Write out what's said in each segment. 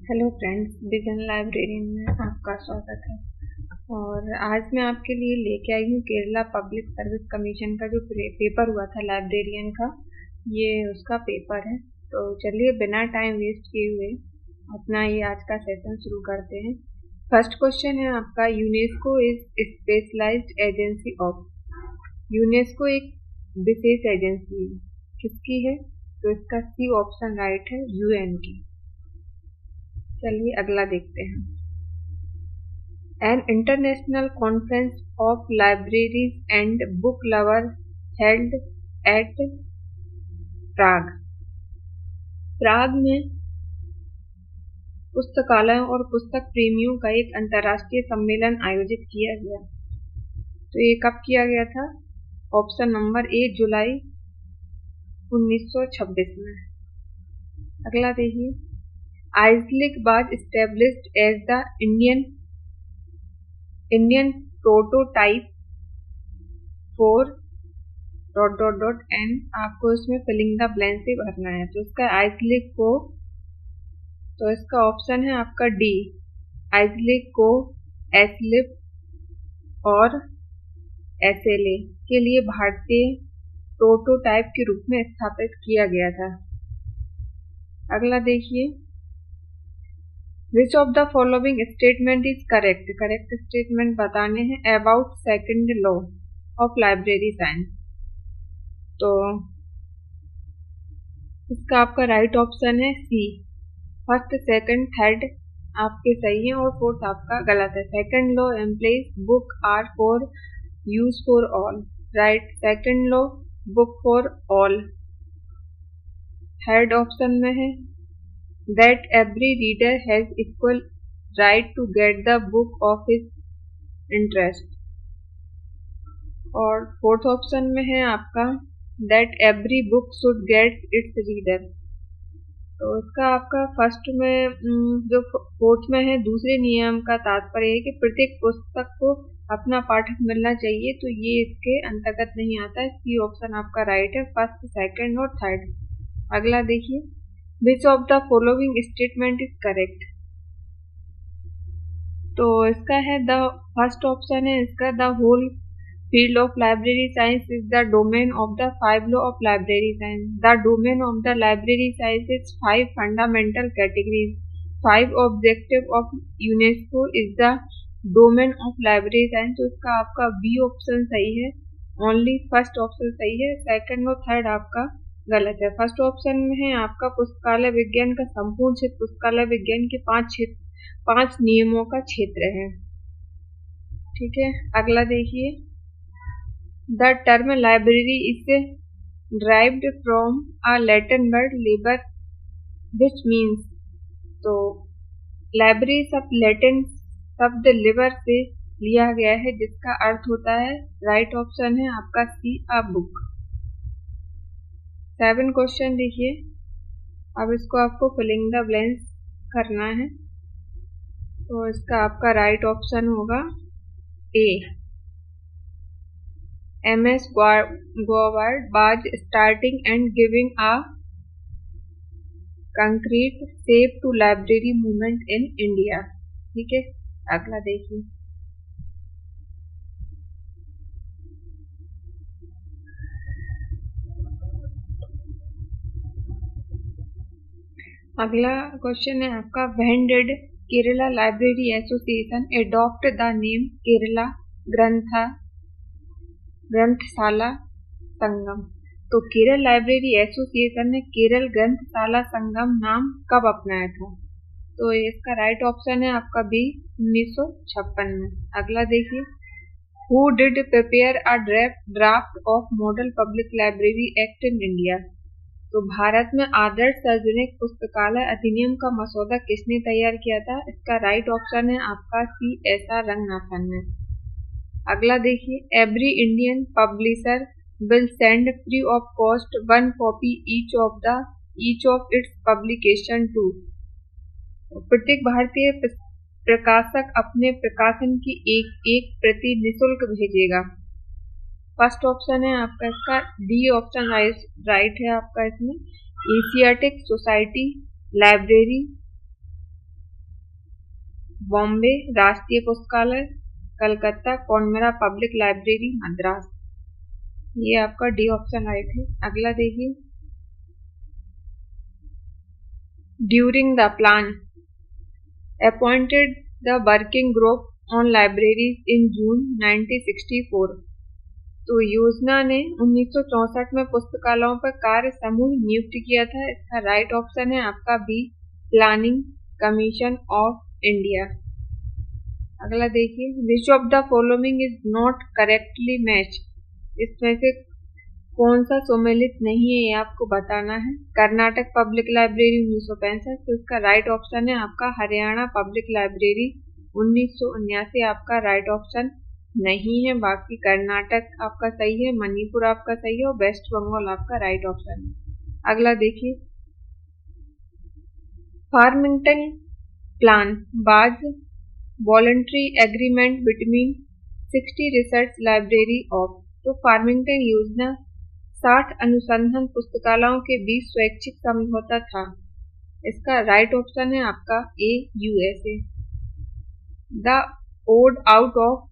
Hello friends, vision librarian में आपका स्वागत है। और आज मैं आपके लिए लेके आई हूँ केरला पब्लिक सर्विस कमीशन का जो पेपर हुआ था लाइब्रेरियन का, ये उसका पेपर है। तो चलिए बिना टाइम वेस्ट किए हुए अपना ये आज का सेशन शुरू करते हैं। फर्स्ट क्वेश्चन है आपका, UNESCO is specialised agency of. UNESCO एक विशेष एजेंसी किसकी है? तो इसका सी ऑप्शन राइट है, यूएन की। चलिए अगला देखते हैं। An international conference of libraries and book lover held at Prague. Prague में पुस्तकालयों और पुस्तक प्रेमियों का एक अंतर्राष्ट्रीय सम्मेलन आयोजित किया गया। तो ये कब किया गया था? ऑप्शन नंबर ए, जुलाई 1926 में। अगला देखिए, आइजलिक was established as the Indian prototype for ... and आपको इसमें फिलिंग द ब्लैंक से भरना है। तो इसका आइजलिक को, तो इसका ऑप्शन है आपका डी, आइजलिक को एसलिप और एसएलए के लिए भारतीय प्रोटोटाइप के रूप में स्थापित किया गया था। अगला देखिए, Which of the following statement is correct? Correct statement बताने हैं about second law of library science. तो इसका आपका राइट ऑप्शन है सी, फर्स्ट सेकंड थर्ड आपके सही है और फोर्थ आपका गलत है। Second law employees book are for use for all, right. Second law book for all. Third option में है that every reader has equal right to get the book of his interest, और fourth option में है आपका that every book should get its reader। तो इसका आपका first में जो फोर्थ में है, दूसरे नियम का तात्पर्य है कि प्रत्येक पुस्तक को अपना पाठक मिलना चाहिए, तो ये इसके अंतर्गत नहीं आता है। सी ऑप्शन आपका राइट है, फर्स्ट सेकंड और थर्ड। अगला देखिए, Which of the following statement is correct? तो इसका है द फर्स्ट ऑप्शन है इसका, the whole field of library science is the domain of the 5 law of library science. The domain of the library science is 5 fundamental categories. 5 objective of UNESCO is the domain of library science. तो इसका आपका B option सही है, only first option सही है, second और third आपका गलत है। फर्स्ट ऑप्शन में है आपका पुस्तकालय विज्ञान का संपूर्ण क्षेत्र पुस्तकालय विज्ञान के 5 नियमों का क्षेत्र है। ठीक है, अगला देखिए, the term library is derived from a Latin word labour which means. तो लाइब्रेरी शब्द लैटिन शब्द लिबर से लिया गया है, जिसका अर्थ होता है, राइट ऑप्शन है आपका सी, अ बुक। 7 क्वेश्चन देखिए, अब इसको आपको फिलिंग द ब्लैंक्स करना है। तो इसका आपका राइट ऑप्शन होगा A, MS Gaekwad was starting and giving a concrete shape to library movement in India. ठीक है, अगला देखिए, अगला क्वेश्चन है आपका, when did Kerala library association adopt the name Kerala Granthashala Sangam. तो केरल लाइब्रेरी एसोसिएशन ने केरल ग्रंथशाला संगम नाम कब अपनाया था? तो इसका राइट ऑप्शन है आपका बी, 1956 में। अगला देखिए, who did prepare a draft of model public library act in India. तो भारत में आदर्श सार्वजनिक पुस्तकालय अधिनियम का मसौदा किसने तैयार किया था? इसका राइट ऑप्शन है आपका सी, एस.आर. रंगनाथन ने। अगला देखिए, every Indian publisher will send free of cost 1 copy each of its publication to. प्रत्येक भारतीय प्रकाशक अपने प्रकाशन की एक प्रति निःशुल्क भेजेगा। फर्स्ट ऑप्शन है आपका इसका डी ऑप्शन राइट है आपका इसमें, एशियाटिक सोसाइटी लाइब्रेरी बॉम्बे राष्ट्रीय पुस्तकालय, Calcutta Connemara public library, Madras. ये आपका डी ऑप्शन राइट है। अगला देखिए, during the plan appointed the working group on libraries in June 1964। तो योजना ने 1964 में पुस्तकालयों पर कार्य समूह नियुक्त किया था। इसका राइट ऑप्शन है आपका B, planning commission of India. अगला देखिए, which of the following is not correctly match. इसमें से कौन सा सम्मिलित नहीं है, ये आपको बताना है। कर्नाटक पब्लिक लाइब्रेरी 1965, तो इसका राइट ऑप्शन है आपका हरियाणा पब्लिक लाइब्रेरी 1979 आपका राइट ऑप्शन नहीं है। बाकी कर्नाटक आपका सही है, मणिपुर आपका सही है और वेस्ट बंगाल आपका राइट ऑप्शन है। अगला देखिए, Farmington plan was voluntary agreement between 60 research library of. तो फार्मिंगटन योजना 60 अनुसंधान पुस्तकालयों के बीच स्वैच्छिक समझौता था। इसका राइट ऑप्शन है आपका A, USA. The odd out of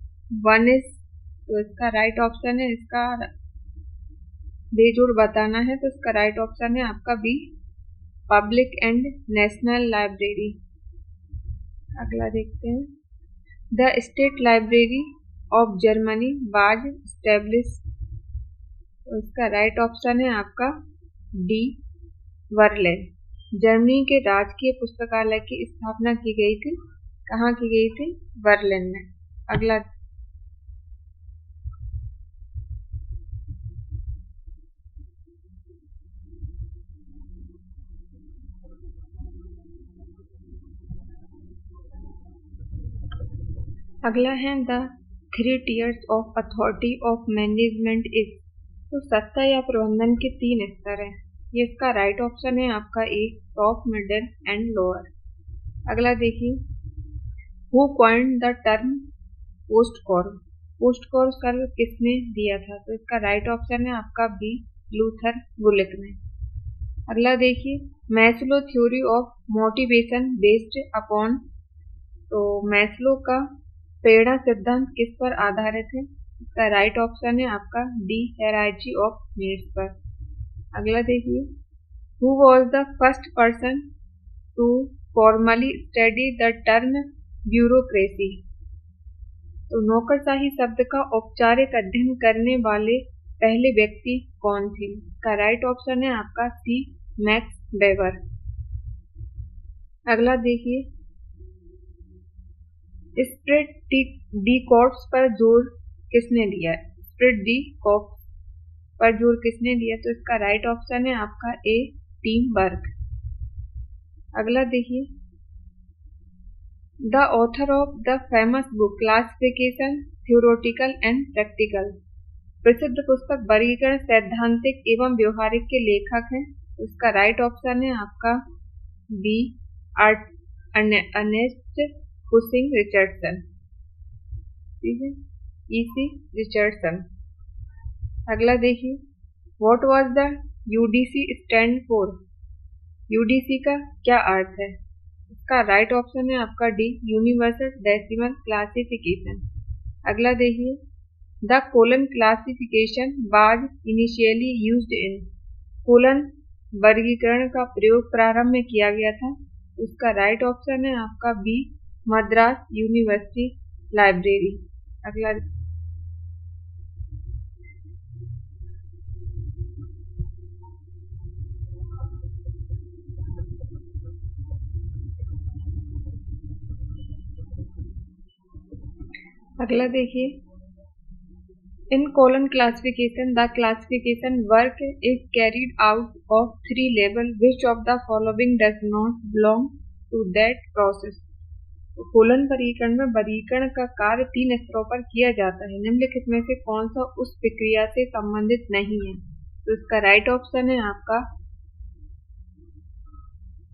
one is, तो इसका राइट ऑप्शन है, इसका बेजोड़ बताना है, तो इसका राइट ऑप्शन है आपका B, public and national library. अगला देखते हैं, the state library of Germany was establish. तो इसका राइट ऑप्शन है आपका डी, बर्लिन। जर्मनी के राजकीय पुस्तकालय की स्थापना की गई थी, कहाँ की गई थी? बर्लिन में। अगला है the 3 tiers of authority of management is. तो सत्ता या प्रबंधन के 3 स्तर हैं। ये इसका राइट ऑप्शन है आपका ए, टॉप, मिडिल एंड लोअर। अगला देखिए, who coined the term post Corp. Post Corp शब्द किसने दिया था? तो इसका राइट ऑप्शन है आपका बी, लूथर गुलिक ने। अगला देखिए, Maslow theory of motivation based upon. तो मैस्लो का प्रेरणा सिद्धांत किस पर आधारित है? इसका राइट ऑप्शन है आपका डी, हायरार्की ऑफ नीड्स पर। अगला देखिए, who was the first person to formally study the term bureaucracy. तो नौकरशाही शब्द का औपचारिक अध्ययन करने वाले पहले व्यक्ति कौन थे? इसका राइट ऑप्शन है आपका सी, मैक्स वेबर। अगला देखिए, स्प्रिट डी कॉर्प्स पर जोर किसने दिया? स्प्रिट डी कॉर्प्स पर जोर किसने दिया? तो इसका राइट ऑप्शन है आपका ए, टीम वर्क। अगला देखिए, the author of the famous book classification theoretical and practical. प्रसिद्ध पुस्तक वर्गीकरण सैद्धांतिक एवं व्यवहारिक के लेखक हैं। उसका राइट ऑप्शन है आपका बी, अर्नेस्ट हुसिंग रिचर्डसन। ठीक है, ईसी रिचर्डसन। अगला देखिए, what was the UDC stand for. UDC का क्या अर्थ है? इसका राइट ऑप्शन है आपका डी, यूनिवर्सल डेसिमल क्लासिफिकेशन। अगला देखिए, the colon classification was initially used in. Colon वर्गीकरण का प्रयोग प्रारंभ में किया गया था। उसका राइट ऑप्शन है आपका बी, मद्रास यूनिवर्सिटी लाइब्रेरी। अगला देखिए, in colon classification the classification work is carried out of 3 level which of the following does not belong to that process. Colon वर्गीकरण में वर्गीकरण का कार्य 3 स्तरों पर किया जाता है। निम्नलिखित में से कौन सा उस प्रक्रिया से संबंधित नहीं है? तो इसका राइट ऑप्शन है आपका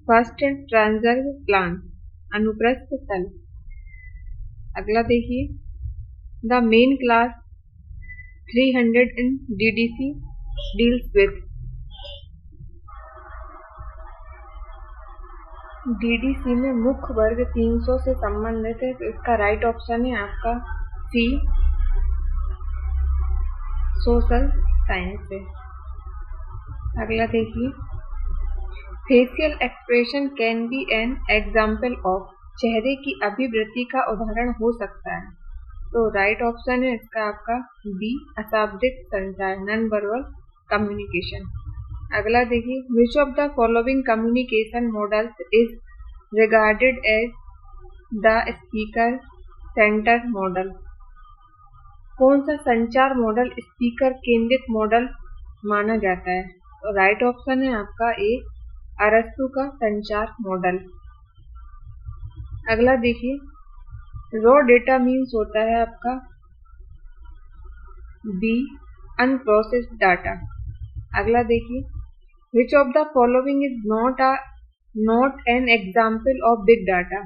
फर्स्ट, ट्रांसवर्स प्लान, अनुप्रस्थ तल। अगला देखिए, the main class 300 in DDC deals with। DDC में मुख्य वर्ग 300 से संबंधित है, तो इसका राइट ऑप्शन है आपका सी, सोशल साइंस से। अगला देखिए, facial expression can be an example of, चेहरे की अभिव्यक्ति का उदाहरण हो सकता है, तो राइट ऑप्शन है इसका आपका बी, अशाब्दिक संचार, नॉन वर्बल कम्युनिकेशन। अगला देखिए, which of the following communication models is regarded as the speaker centre model, कौन सा संचार मॉडल स्पीकर केंद्रित मॉडल माना जाता है, तो राइट ऑप्शन है आपका ए, अरस्तु का संचार मॉडल। अगला देखिए, रॉ डेटा मीन्स होता है आपका बी, अनप्रोसेस्ड डाटा। अगला देखिए, which of the following is not an example of big data,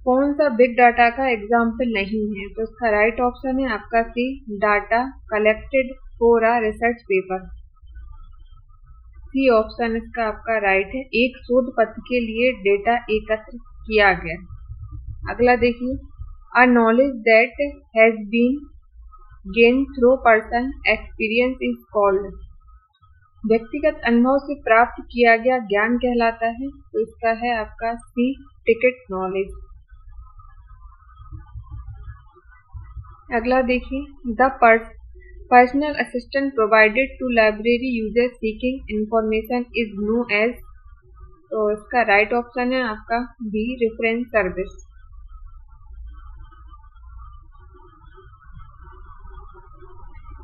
कौन सा बिग डाटा का एग्जाम्पल नहीं है, तो इसका राइट ऑप्शन है आपका C, data collected for a research paper. C option इसका आपका राइट है, एक शोध पत्र के लिए डेटा एकत्र किया गया। अगला देखिए, a knowledge that has been gain through person experience is called, व्यक्तिगत अनुभव से प्राप्त किया गया ज्ञान कहलाता है, तो इसका है आपका सी, टिकट नॉलेज। अगला देखिए, the personal assistant provided to library user seeking information is known as, तो इसका राइट ऑप्शन है आपका B, reference service.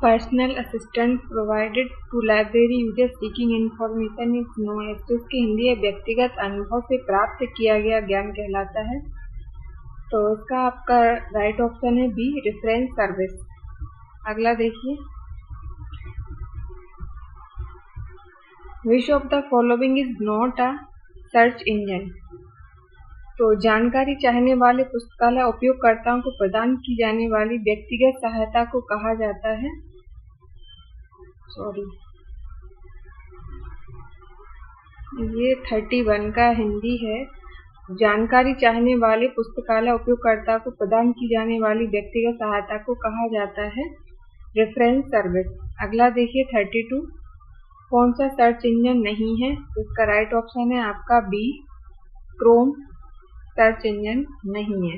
Personal assistant provided to library user seeking information is known as, तो इसकी हिंदी है व्यक्तिगत अनुभव से प्राप्त किया गया ज्ञान कहलाता है, तो इसका आपका राइट ऑप्शन है बी, रेफरेंस सर्विस। अगला देखिए, which of the following is not a search engine, तो जानकारी चाहने वाले पुस्तकालय उपयोगकर्ताओं को प्रदान की जाने वाली व्यक्तिगत सहायता को कहा जाता है, ये 31 का हिंदी है, जानकारी चाहने वाले पुस्तकालय उपयोगकर्ता को प्रदान की जाने वाली व्यक्तिगत सहायता को कहा जाता है रेफरेंस सर्विस। अगला देखिए, 32, कौन सा सर्च इंजन नहीं है, तो इसका राइट ऑप्शन है आपका बी, क्रोम सर्च इंजन नहीं है।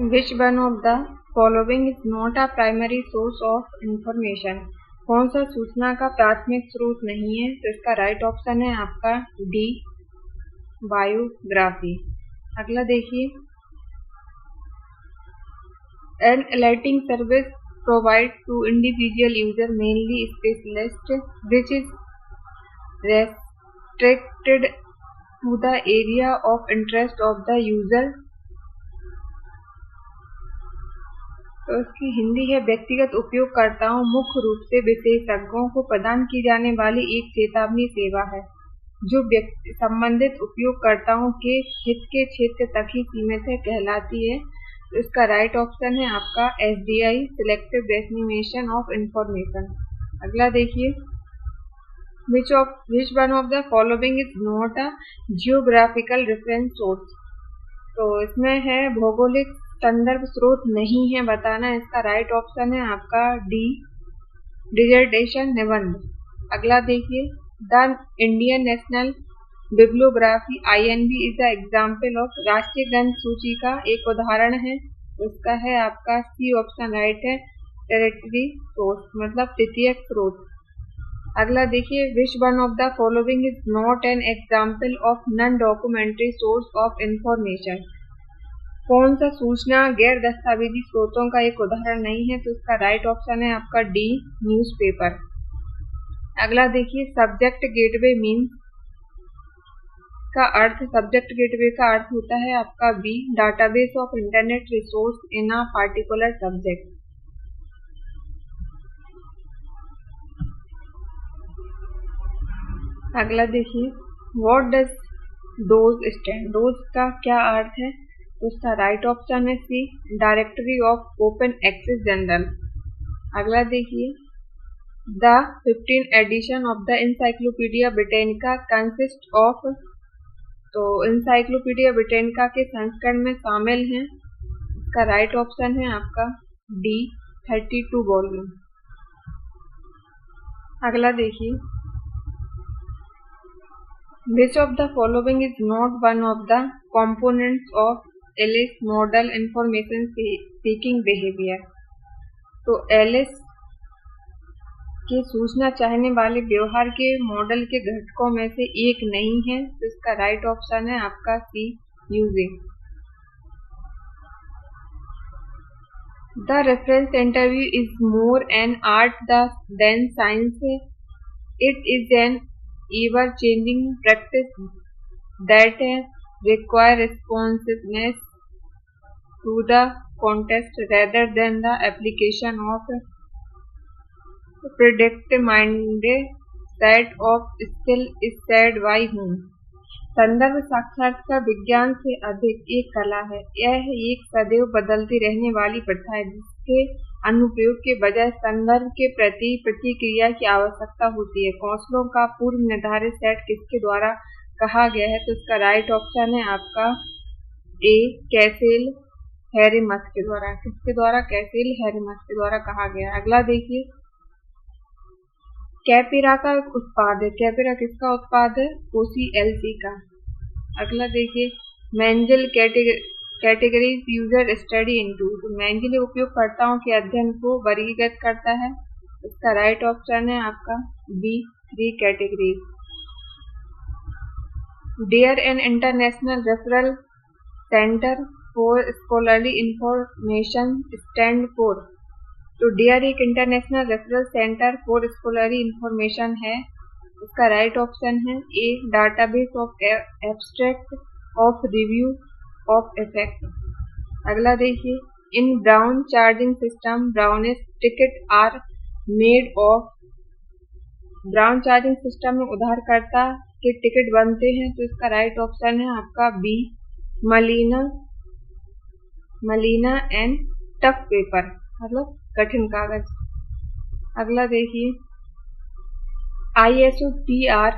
Which one of the following is not a primary source of information, कौन सा सूचना का प्राथमिक स्रोत नहीं है, तो इसका राइट ऑप्शन है आपका डी, बायोग्राफी। अगला देखिए, an alerting service provide to individual user mainly specialist which is restricted to the area of interest of the user, तो इसकी हिंदी है व्यक्तिगत उपयोगकर्ताओं मुख्य रूप से विशेषज्ञों को प्रदान की जाने वाली एक चेतावनी सेवा है जो संबंधित उपयोगकर्ताओं के हित के क्षेत्र तक ही सीमित है कहलाती है, तो इसका राइट ऑप्शन है आपका SDI, selective destination of information. अगला देखिए, which one of the following is not a geographical reference source, तो इसमें है भौगोलिक संदर्भ स्रोत नहीं है बताना, इसका राइट ऑप्शन है आपका डी, डिजर्टेशन निबंध। अगला देखिए, the Indian national bibliography INB is the example of, राष्ट्रीय ग्रंथ सूची का एक उदाहरण है, उसका है आपका सी ऑप्शन राइट है, टेरिटरी सोर्स मतलब तृतीयक स्रोत। अगला देखिए, which one of the following is not an example of non documentary source of information, कौन सा सूचना गैर दस्तावेजी स्रोतों का एक उदाहरण नहीं है, तो इसका राइट ऑप्शन है आपका डी, न्यूज़पेपर। अगला देखिए, सब्जेक्ट गेटवे मीन्स का अर्थ, सब्जेक्ट गेटवे का अर्थ होता है आपका B, database of internet resource in a particular subject. अगला देखिए, what does DOAJ stand, DOAJ का क्या अर्थ है, उसका राइट ऑप्शन है C, directory of open access journal. अगला देखिए, the 15th edition of the encyclopaedia Britannica consist of. तो इंसाइक्लोपीडिया ब्रिटेनिका के संस्करण में शामिल हैं, इसका राइट ऑप्शन है आपका डी 32 वॉल्यूम। अगला देखिए, Which of the following is not one of the components of Alice model information seeking behavior? तो एलिस के सूचना चाहने वाले व्यवहार के मॉडल के घटकों में से एक नहीं है, तो इसका राइट ऑप्शन है आपका सी using. The reference interview is more an art than science. It is an ever-changing practice that requires responsiveness to the context rather than the application of predetermined set of skill is said by whom? संदर्भ साक्षात्कार विज्ञान से अधिक एक कला है। यह एक सदैव बदलती रहने वाली प्रथा है जिसके अनुप्रयोग के बजाय संदर्भ के प्रति प्रतिक्रिया की आवश्यकता होती है। कौशलों का पूर्व निर्धारित सेट किसके द्वारा कहा गया है? तो इसका राइट ऑप्शन है आपका ए कैसेल हैरिमथ के द्वारा। किसके द्वारा? कैसेल हैरिमथ के द्वारा कहा गया। अगला देखिए, कैपिरा का उत्पाद है। कैपिरा किसका उत्पाद है? OCLC का। अगला देखिए, मेंजल कैटेगरीज यूजर स्टडी इनटू। तो मेंजल उपयोगकर्ताओं के अध्ययन को वर्गीकृत करता है, इसका राइट ऑप्शन है आपका B 3 categories. DARE an international referral centre for scholarly information stand for. तो डेयर एक international referral centre for scholarly information है, इसका राइट ऑप्शन है A database of abstract of review of effect. अगला देखिए, in Browne charging system brownish ticket are made of. Browne charging system में उधारकर्ता के टिकट बनते हैं, तो इसका राइट ऑप्शन है आपका बी मलीना एंड टफ पेपर, मतलब कठिन कागज। अगला देखिए, ISO TR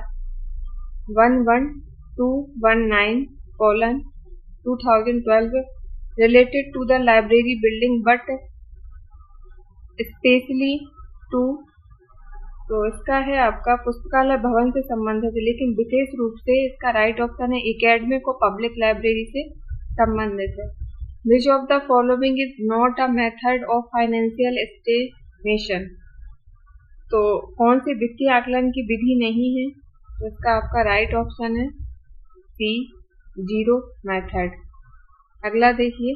11219:2012 related to the library building but especially to। तो इसका है आपका पुस्तकालय भवन से संबंधित, लेकिन विशेष रूप से इसका राइट ऑप्शन है एकेडमिक और पब्लिक लाइब्रेरी से संबंधित है। Which of the following is not a method of financial estimation? तो कौन सी वित्तीय आकलन की विधि नहीं है? तो इसका आपका राइट ऑप्शन है सी जीरो मेथड। अगला देखिए,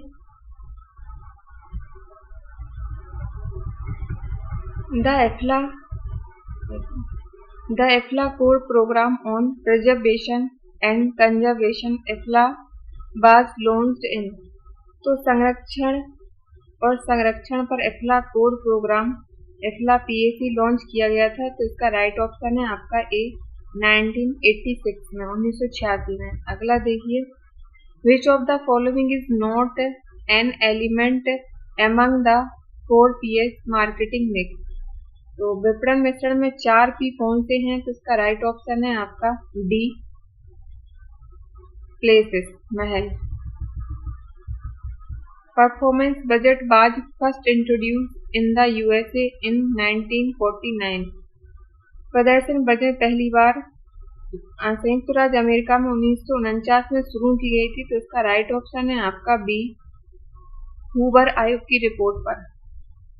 the EFLA core programme on preservation and conservation EFLA was launched in. तो संरक्षण पर EFLA core programme EFLA PAC launch किया गया था, तो इसका राइट ऑप्शन है आपका ए 1986 में, 1986 में। अगला देखिए, which of the following is not an element among the 4 P's marketing mix. तो विपणन मिश्रण में 4 P कौन से हैं? तो इसका राइट ऑप्शन है आपका D places, Mahal. Performance budget was first introduced in the USA in 1949। प्रदर्शन बजट पहली बार संयुक्त राज्य अमेरिका में 1949 में शुरू की गई थी, तो इसका राइट ऑप्शन है आपका बी हूवर आयोग की रिपोर्ट पर।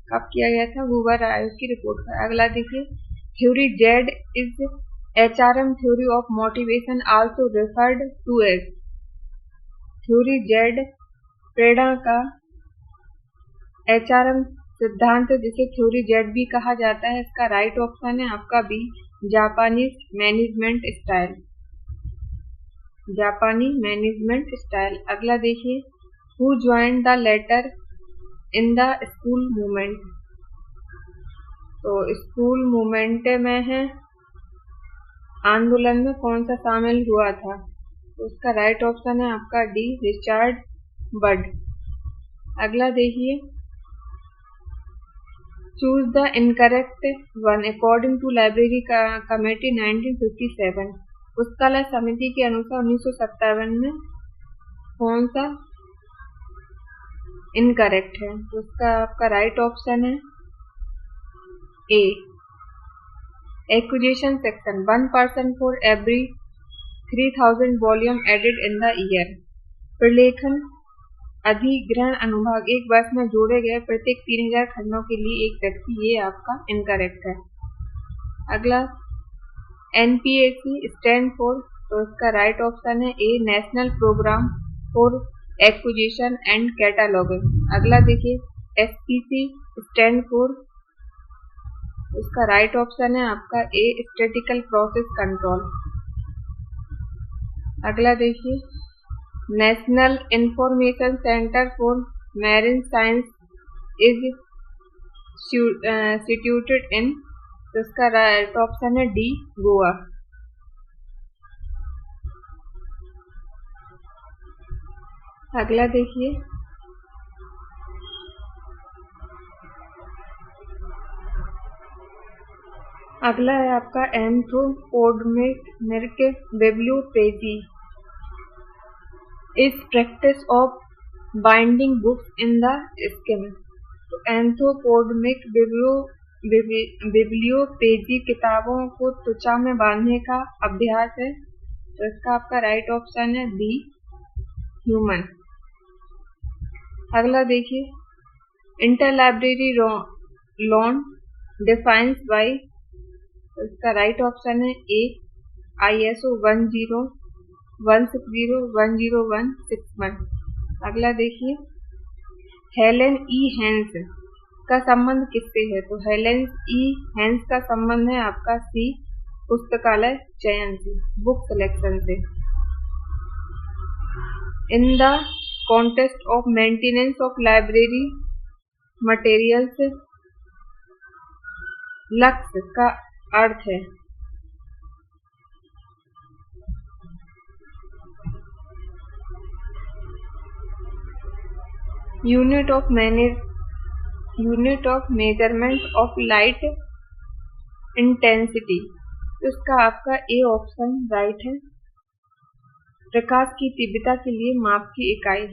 कब किया गया था? हूवर आयोग की रिपोर्ट पर। अगला देखिए, theory Z is HRM theory of motivation also referred to as. Theory Z प्रेरणा का HRM सिद्धांत जिसे थ्योरी जेड भी कहा जाता है, इसका राइट ऑप्शन है आपका बी जापानीज मैनेजमेंट स्टाइल, जापानी मैनेजमेंट स्टाइल। अगला देखिए, who joined the letter in the school movement. तो स्कूल मूवमेंट में है, आंदोलन में कौन सा शामिल हुआ था? तो उसका राइट ऑप्शन है आपका डी रिचर्ड बर्ड। अगला देखिए, choose the incorrect one according to library committee 1957। पुस्तकालय समिति के अनुसार 1957 में कौन सा इनकरेक्ट है? तो उसका आपका राइट ऑप्शन है A, acquisition section 1% for every 3000 volume added in the year. प्रलेखन अधिग्रहण अनुभाग एक वर्ष में जोड़े गए प्रत्येक 3000 खंडों के लिए एक व्यक्ति, ये आपका इनकरेक्ट है। अगला NPAC स्टैंड फॉर, तो इसका राइट ऑप्शन है A, national programme for acquisition and cataloguing. अगला देखिए SPC स्टैंड फॉर, उसका राइट ऑप्शन है आपका ए, स्टैटिकल प्रोसेस कंट्रोल। अगला देखिए national information centre for marine science is situated in, तो इसका राइट ऑप्शन है डी, गोवा। अगला देखिए अगला है आपका anthropodermic bibliopegy is practice of binding books in the skin. तो एंथ्रोपोडर्मिक बिब्लियोपेजी किताबों को त्वचा में बांधने का अभ्यास है, तो इसका आपका राइट ऑप्शन है बी, ह्यूमन। अगला देखिए इंटरलाइब्रेरी लोन डिफाइंस बाय, तो इसका राइट ऑप्शन है ए, ISO 1016010161। अगला देखिए हेलेन ई हेंस का संबंध किससे है? तो हेलेन ई हेंस का संबंध है आपका सी, पुस्तकालय चयन से, बुक सिलेक्शन से। In the context of maintenance of library materials, लक्ष्य का अर्थ है unit of measurement of light intensity, तो इसका आपका ए ऑप्शन राइट है, प्रकाश की तीव्रता के लिए माप की इकाई।